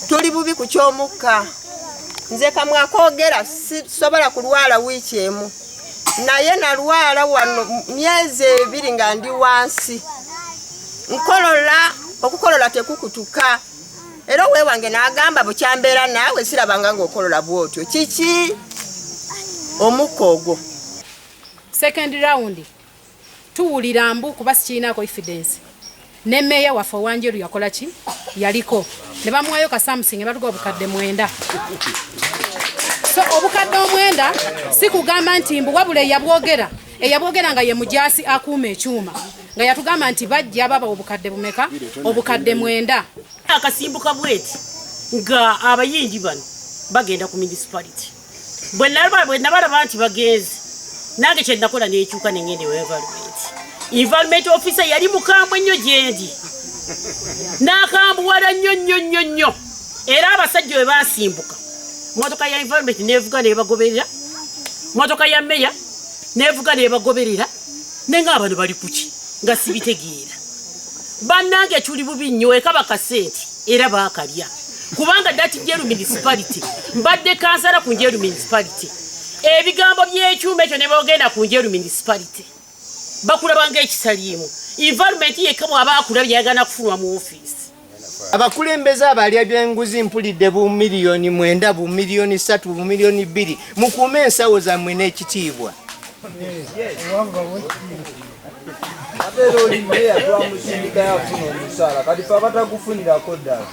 tuli bubi ku ky'omukka nze kamwakoogera sisobola kulwala wiiki emu naye nalwala wano myezi 2 nga ndi wansi okukolola tekukutuka era wewange n'agamba bukyambeera naawe sirabanga ng'okolola bwotyo kiki omukka ogwo. Second round tuwulira mbu kuba sikirinako evidence ne meya waffe y'eNjeru yakola ki yaliko ne bamuwayo kasamusi ne batuga obukadde 9. So obukadde 9 si kugamba nti mbu wabula eyabwogera nga ye mujaasi akuuma ekyuma nga yatugamba nti bajja baba obukadde bumeka obukadde 9 akasimbuka bweti nga abayingi bano bagenda ku municipality bwe nabalaba nti bagenzi nange kye nakola n'ekyuka n'engende environment officer yali mukambwe nnyo gyendi n'akambuwala nnyo era abasajja bwe basimbuka motoka ya environment nevuga nebagoberera motoka ya meya nevuga nebagoberera nenga abantu bali kuki nga sibitegeera bannange tuli bubi nnyo ekaba kasenti era baakalya kubanga dati Njeru municipality mbadde kansala ku Njeru municipality ebigambo by'ekyuma ekyo ne boogenda ku Njeru municipality bakulaba ng'ekisaliimu environment yekka bw'abaakulabye yagana kufunwa mu ofiisi. Abakulembeze abalya byenguzi mpulidde bu miliyoni 9 bu miliyoni 3 bu miliyoni 2 mukuume ensawo zammwe n'ekitiibwa.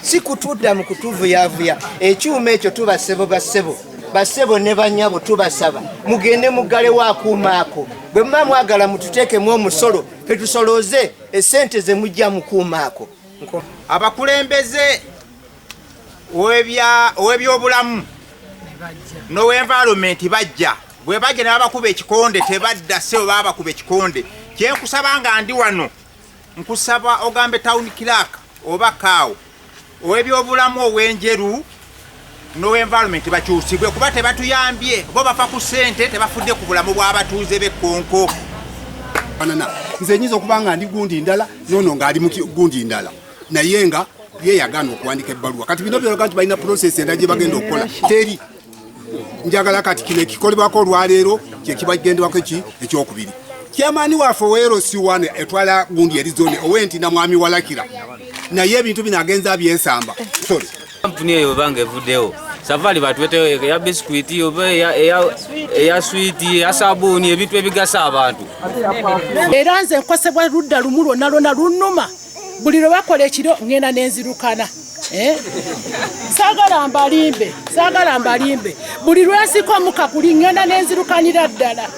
Si kutudda mu kutuvuyavuya ekyuma ekyo basebo ne banyabo tubasaba mugende mugale wakuuma ako bwe muba mwagala mututeekemu omusolo petusoloze esente ze mujja mu kuuma ako. Abakulembeze ow'ebyobulamu n'ow'environment bajja bwe bajja ne babakuba ekikonde tebadda sebo babakuba ekikonde kyenkusaba nga ndi wano nkusaba ogambe town clerk oba kaawo ow'ebyobulamu ow'Enjeru n'ow'environment bakyusibwe kuba tebatuyambye bo bafa ku ssente tebafudde ku bulamu bw'abatuuze b'ekkonko. Nze nyiza okuba nga ndi gundi ndala nono ng'ali mu gundi ndala naye nga ye yagana okuwandika ebbaluwa kati bino byolaga nti balina process endala gye bagenda okukola teri njagala kati kino ekikolebwako olwaleero kyekibagendewako ekyokubiri. Kyamaani waffe ow'Erosiwana etwala gundi eri zone ow'enti na mwami walakira naye ebintu bino agenza byensamba. Kampuni eyo banga evuddewo safari batuweteyo eya biskuiti oba eya switi eya sabuuni ebintu ebigasa abantu. Era nze nkosebwa ludda lumu lwonna lunnuma buli lwe bakola ekiro ngenda n'enzirukana. Saagala mbalimbe buli lwensika omukakuli ngenda n'enzirukanira ddala.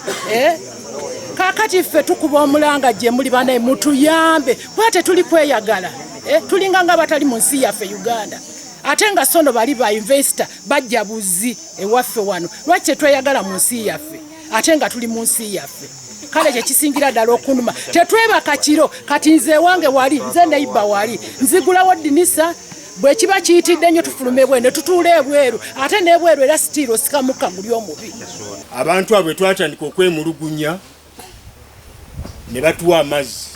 Kakati ffe tukuba omulanga gye muli banaye mutuyambe kuba tetuli kweyagala tulinga nga batali mu nsi yaffe Uganda ate nga sono bali ba investor bajja buzi ewaffe wano lwaki tweyagala mu nsi yaffe ate nga tuli mu nsi yaffe. Kale kye kisingira ddala okunuma tetwebaka kiro kati nze wange wali nze neiba wali nzigulawo dinisa bwe kiba kiyitidde nnyo tufulume bwene tutuule ebweru ate n'ebweru era sitiiro sikamukka guli omubi. Abantu abwe twatandika okwemulugunya ne batuwa amazzi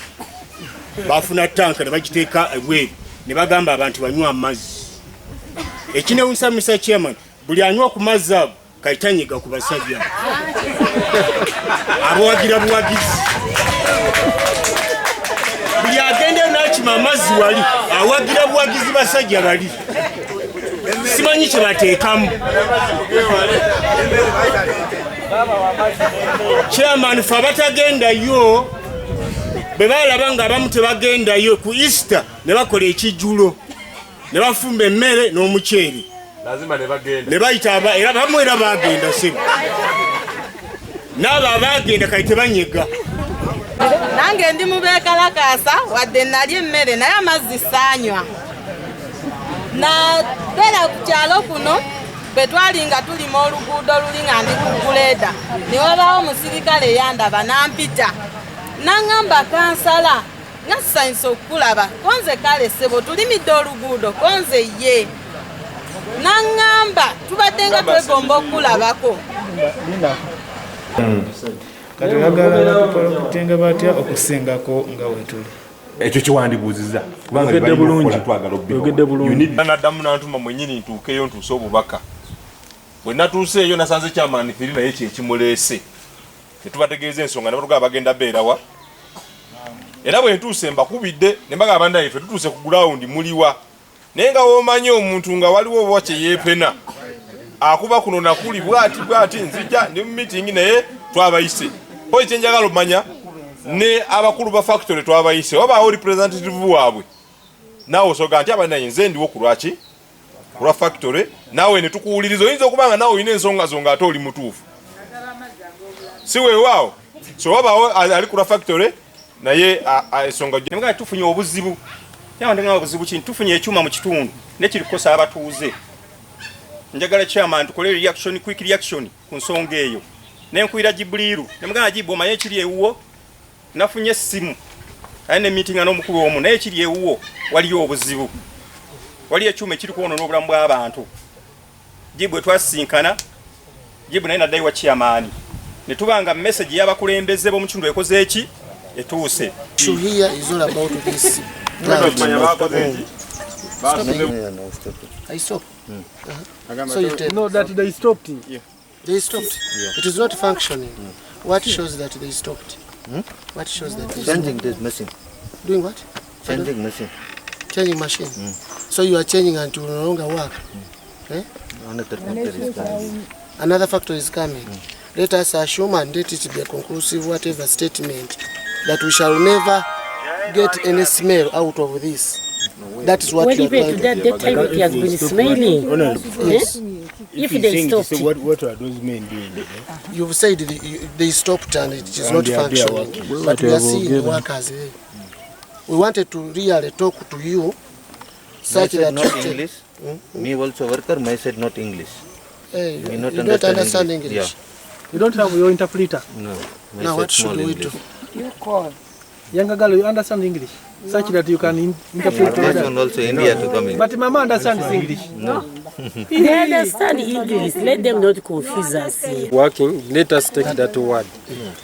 bafuna tanka ne bagiteeka ebweru ne bagamba abantu banywa amazzi. Ekinewuunyisa Mr. Chairman buli anywa ku mazzi ago kayitanyiga ku basajja abawagira buwagizi buli agenda n'akima amazzi wali awagira buwagizi basajja bali simanyi kye bateekamu. Chairman fe abatagendayo bwe balaba nga abamu tebagendayo ku Easter ne bakola ekijjulo ne bafumba emmere n'omuceeri ne bayita era bamwe era bagenda sebo n'abo abagenda kati tebanyega. Nange ndi mubeekalakaasa wadde nali emmere naye amazzi saanywa naddala ku kyalo kuno bwe twali nga tulima oluguudo luli nga ndi ku guleeda ne wabaawo omusirikale eyandaba nampita n'aŋŋamba kansala nga sisanyusa okukulaba konze kale ssebo tulimidde oluguudo konze ye n'aŋŋamba tubadde nga twegomba okukulabako. Kati bagala okutenga batya okusingako nga wetuli ekyo kiwandibuuziza kubanga ogedde bulungi naddamu nantuma mwenyini ntuukeyo ntuuse obubaka bwe natuuseeyo nasanze kyamaani 3 naye kyekimuleese tetubategeeza ensonga nebatugaa bagenda beerawa era bwe ntuuse mbakubidde ne mbagamba nti ffe tutuuse ku gulawundi muliwa naye nga womanyi omuntu nga waliwo oba kyeyeepena akuba kuno nakuli bwati nzija ndi mu meeting naye twabayise oyo kyenjagala omanya ne abakulu ba factory twabayise wabaawo representative waabwe naawe osoga nti abanaye nze ndiwo ku lwaki ku lwa factory naawe ne tukuwuliriza oyinza okubanga naawe olina ensonga zo ng'ate oli mutuufu si weewaawo so wabaawo ali ku lwa factory naye ensonga nga tufunye obuzibu yawandenga obuzibu kintu tufunye ekyuma mu kitundu nekirikosa abatuuze njagala chairman tukole quick reaction ku nsonga eyo nenkuira jibuliru nemugana jibu omaye ekiri ewuwo nafunye essimu ayine meeting n'omukulu omu naye ekiri ewuwo waliyo obuzibu waliyo ekyuma ekiri kuwono n'obulamu bw'abantu jibu etwasinkana jibu naye naddayo wa chairman ne tubanga message y'abakulembeze b'omu kitundu ekoze eki etuuse here is all about this I stopped. So you tell no that they stopped. Yeah. They stopped. Yeah. It is not functioning. What shows that they stopped? What shows that they changing this machine? Doing what? Changing machine. Changing machine. So you are changing and it will no longer work. Another factor is coming. Let us assume and let it be a conclusive whatever statement that we shall never get any smell out of this. That is what you are trying to do. That time it has been smelling. Yes. If they stopped. So what are those men doing? You've said they stopped and it is not functioning. But we are seeing the workers. We wanted to really talk to you such that not English. Me also worker, my said not English. Hey, you don't understand English. Yeah. You don't have your interpreter? No. Now what should we do? You call. Younger girl, you understand English? Such that you can interpret one also India to come in. But Mama understands English. No. They understand English. Let them not confuse us here. Working, let us take that word.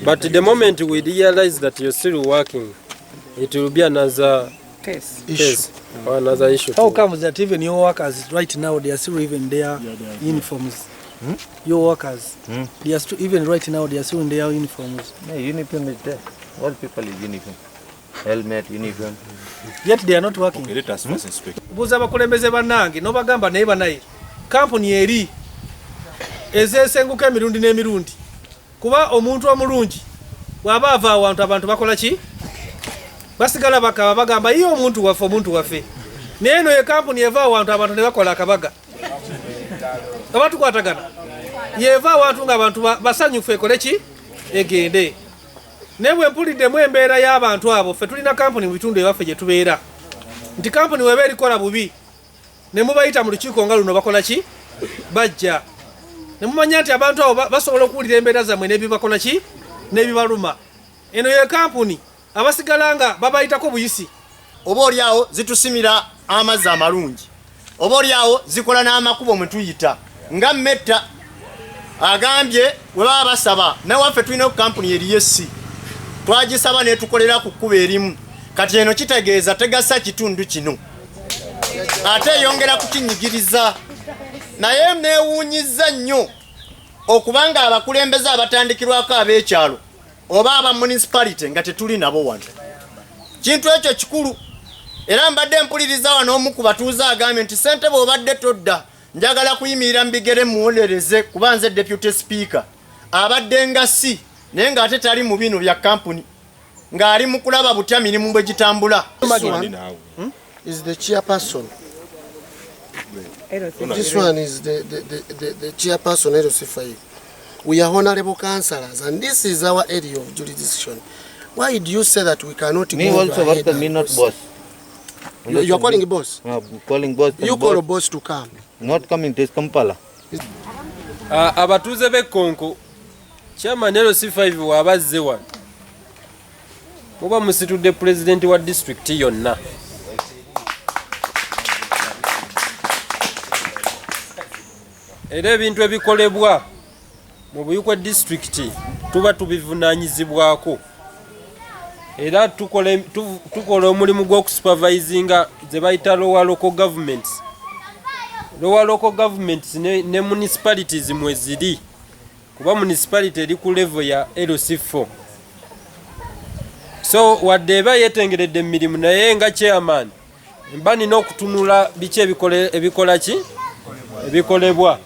But the moment we realize that you're still working, it will be another case or another issue. How comes that even your workers right now, they are still even their uniforms? Your workers, they are still, even right now, they are still in their uniforms. No, uniform is there. All people is uniform. Helmet, uniform. Yet they are not working. Okay, let us first inspect. Buza bakulembeze bannange no bagamba naye banaye kampuni eri ezesenguka emirundi n'emirundi kuba omuntu omulungi bw'aba ava awantu abantu bakola ki basigala bakaba bagamba iyo omuntu waffe naye eno ye kampuni eva awantu abantu ne bakola akabaga abatukwatagana yeva awantu nga abantu basanyufu ekole ki egende nebwe mpuliddemu embeera y'abantu abo ffe tulina kampuni mu bitundu ebaffe gye tubeera nti kampuni weba erikola bubi ne mubayita mu lukiiko nga luno bakola ki bajja ne mumanya nti abantu abo basobola okuwulira embeera zammwe n'ebibakola ki n'ebibaluma eno ye kampuni abasigala nga babayitako buyisi oba oliawo zitusimira amazzi amalungi oba oliawo zikola n'amakubo mwe tuyita nga mmetta agambye we baba basaba nawaffe tulina ku kampuni eri yesi twagisaba netukolera ku kkubo erimu kati eno kitegeeza tegasa kitundu kino ate yongera kukinyigiriza naye neewuunyiza nnyo okubanga abakulembeze abatandikirwako ab'ekyalo oba aba munisipalite nga tetuli nabo wano kintu ekyo kikulu era mbadde mpuliriza wano omu ku batuuze agambye nti sente bw'obadde todda njagala kuyimirira mu bigere muwolereze kuba nze deputy speaker abadde nga si naye ng'ate tali mu bino bya kampuni ng'ali mu kulaba butya mirimu bwe gitambula. Is the chairperson. This one is the chairperson LC5. We are honorable councillors and this is our area of jurisdiction. Why do you say that we cannot me also worker, me not boss. You are calling a boss? Calling boss. You call a boss to come. Not coming, it is Kampala. Abatuuze b'Ekkonko chairman LC5 wabazze wano muba musitudde president wa district yonna era ebintu ebikolebwa mu Buyikwe district tuba tubivunaanyizibwako era tukola omulimu gw'okusupervisinga ze bayita lower local governments. Lower local governments ne municipalities mwe ziri, kuba municipality eri ku level ya LC4. So wadde eba yetengeredde emirimu naye nga chairman mba nina okutunula biki ebikolebwa